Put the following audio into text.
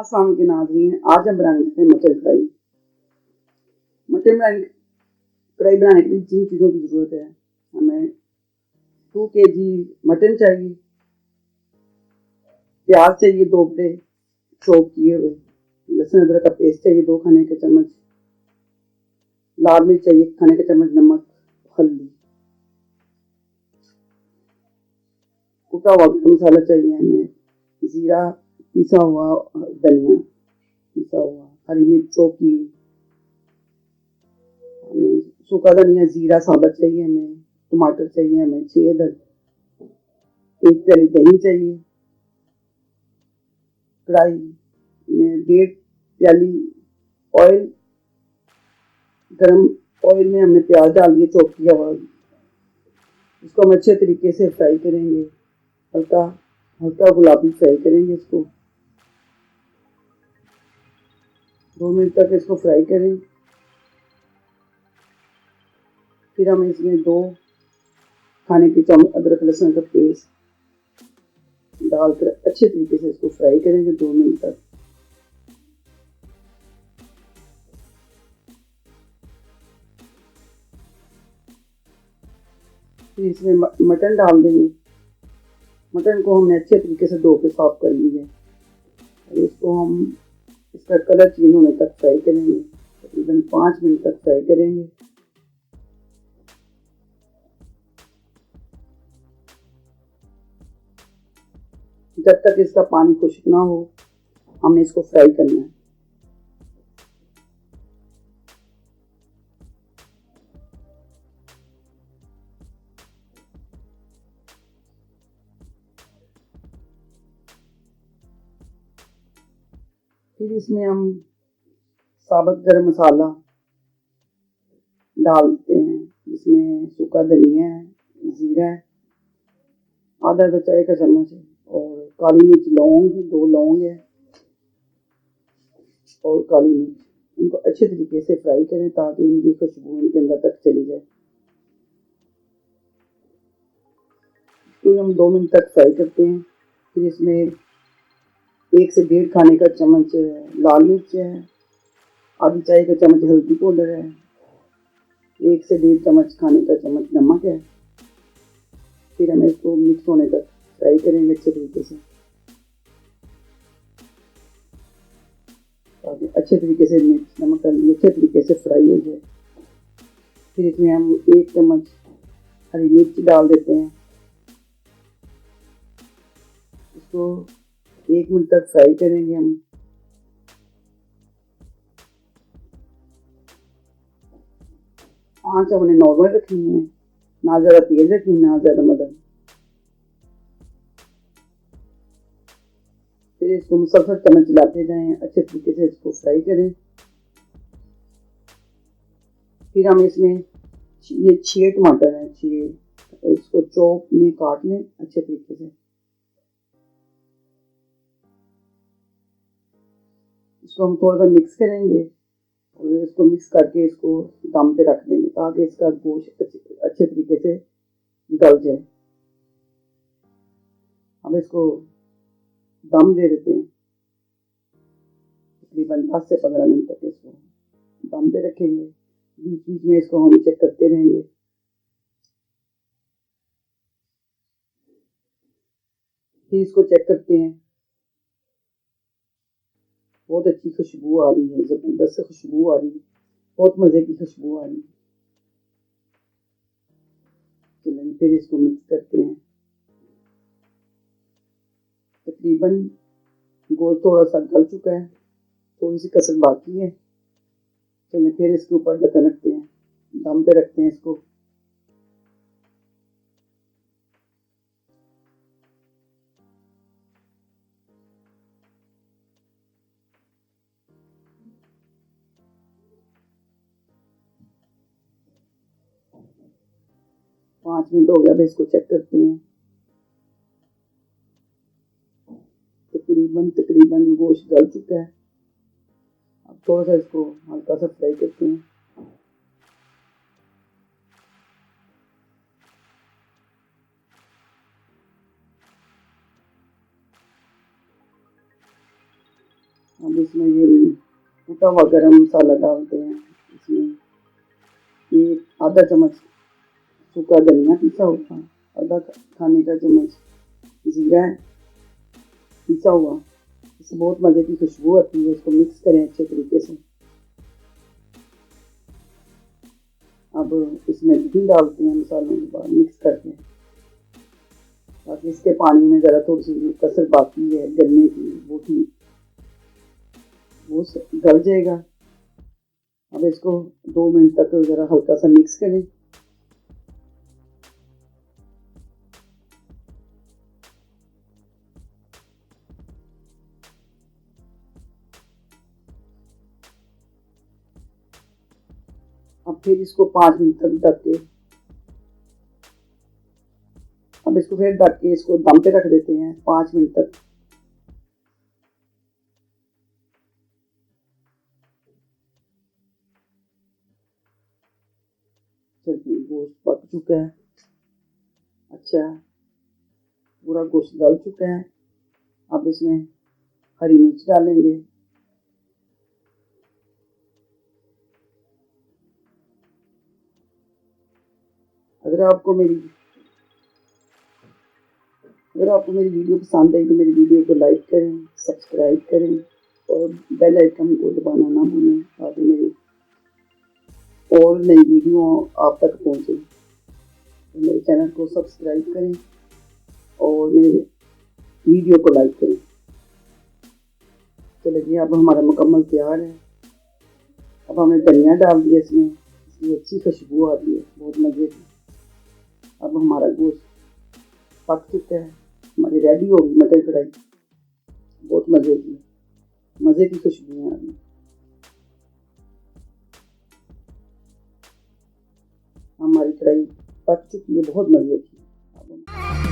अस्सलाम के नाज़रीन, आज हम बनाएंगे मटर कढ़ाई। मटर कढ़ाई बनाने के लिए जिन चीज़ों की ज़रूरत है, हमें 2 kg मटन चाहिए, प्याज चाहिए 2 बड़े चॉप किए हुए, लहसुन अदरक का पेस्ट चाहिए 2 खाने के चम्मच, लाल मिर्च चाहिए 1 खाने का चम्मच, नमक, हल्दी, कुटा हुआ गरम मसाला चाहिए हमें, जीरा, पिसा हुआ धनिया, पिसा हुआ हरी मिर्च चॉप की हुई, हमें सूखा धनिया जीरा साबुत चाहिए, हमें टमाटर चाहिए, हमें 6 अदद, 1 प्याली दही चाहिए, कढ़ाई में 1.5 प्याली ऑयल, गरम ऑयल में हमने प्याज डाल दिए चॉप किया हुआ, इसको हम अच्छे तरीके से फ्राई करेंगे, हल्का हल्का गुलाबी फ्राई करेंगे। इसको 2 मिनट तक इसको फ्राई करें। फिर हम इसमें 2 खाने के चम्मच अदरक लहसुन का पेस्ट डालकर अच्छे तरीके से इसको फ्राई करेंगे 2 मिनट तक। फिर इसमें मटन डाल देंगे। मटन को हमने अच्छे तरीके से धो के साफ कर लिया है और इसको हम इसका कलर चेंज होने तक फ्राई करेंगे, तकरीबन 5 मिनट तक फ्राई करेंगे। जब तक इसका पानी खुश्क ना हो हमने इसको फ्राई करना है। फिर इसमें हम साबुत गरम मसाला डाल देते हैं, इसमें सूखा धनिया है, जीरा है, आधा चाय का चम्मच है, और काली मिर्च लौंग है, 2 लौंग है और काली मिर्च। इनको अच्छे तरीके से फ्राई करें ताकि इनकी खुशबू इनके अंदर तक चली जाए। तो हम 2 मिनट तक फ्राई करते हैं। फिर इसमें 1 से 1.5 खाने का चम्मच लाल मिर्च है, आधी चाय का चम्मच हल्दी पाउडर है, 1 से 1.5 चम्मच खाने का चम्मच नमक है। फिर हमें इसको मिक्स होने तक फ्राई करेंगे अच्छे तरीके से ताकि अच्छे तरीके से मिर्च नमक हल्दी अच्छे तरीके से फ्राई हो जाए। फिर इसमें हम 1 चम्मच हरी मिर्च डाल देते हैं, इसको 1 मिनट तक फ्राई करेंगे हम। आँच हमने नॉर्मल रखनी है, ना ज़्यादा तेज रखनी ना ज़्यादा मध्यम। फिर इसको मुसलसल चम्मच चलाते जाएं, अच्छे तरीके से इसको फ्राई करें। फिर हम इसमें ये 6 टमाटर हैं, 6 इसको चॉप में काट लें अच्छे तरीके से। इसको हम थोड़ा सा मिक्स करेंगे और इसको मिक्स करके इसको दम पे रख देंगे ताकि इसका गोश्त अच्छे तरीके से गल जाए। हम इसको दम दे देते हैं, तकरीबन 10 से 15 मिनट तक इसको दम पे रखेंगे। बीच बीच में इसको हम चेक करते रहेंगे। फिर इसको चेक करते हैं, बहुत अच्छी खुशबू आ रही है, ज़बरदस्त खुशबू आ रही है, बहुत मज़े की खुशबू आ रही है। चलिए फिर इसको मिक्स करते हैं। तकरीबन गोश्त थोड़ा सा गल चुका है, थोड़ी सी कसर बाकी है। चलिए फिर इसके ऊपर ढक्कन रखते हैं, दम पे रखते हैं इसको। पाँच मिनट हो गया, अब इसको चेक करते हैं। तकरीबन गोश्त गल चुका है। अब थोड़ा सा इसको हल्का सा फ्राई करते हैं। अब इसमें ये टूटा हुआ गरम मसाला डालते हैं। इसमें ये आधा चम्मच सूखा धनिया पिसा हुआ, आधा खाने का चम्मच जीरा है पिसा हुआ। इससे बहुत मज़े की खुशबू आती है। इसको मिक्स करें अच्छे तरीके से। अब इसमें घी डालते हैं मसालों के बाद मिक्स करके, ताकि इसके पानी में ज़रा थोड़ी सी कसर बाकी है गलने की वो गल जाएगा। अब इसको 2 मिनट तक ज़रा हल्का सा मिक्स करें। अब फिर इसको 5 मिनट तक ढक के, अब इसको फिर ढक के इसको दम पे रख देते हैं 5 मिनट तक। गोश्त पक चुका है, अच्छा पूरा गोश्त गल चुका है। अब इसमें हरी मिर्च डालेंगे। अगर आपको मेरी वीडियो पसंद आई तो मेरी वीडियो को लाइक करें, सब्सक्राइब करें और बेल आइकन को दबाना ना भूलें, ताकि मेरी और नई वीडियो आप तक पहुंचे। तो मेरे चैनल को सब्सक्राइब करें और मेरे वीडियो को लाइक करें। तो लगिए अब हमारा मुकम्मल तैयार है। अब हमने धनिया डाल दिया इसमें, इसकी अच्छी खुशबू आ रही है बहुत मज़े की। अब हमारा गोश्त पक चुका है, हमारी रेडी होगी मटर कढ़ाई। बहुत मज़े की खुशबू आ रही है। हमारी कढ़ाई पक चुकी है बहुत मज़े की।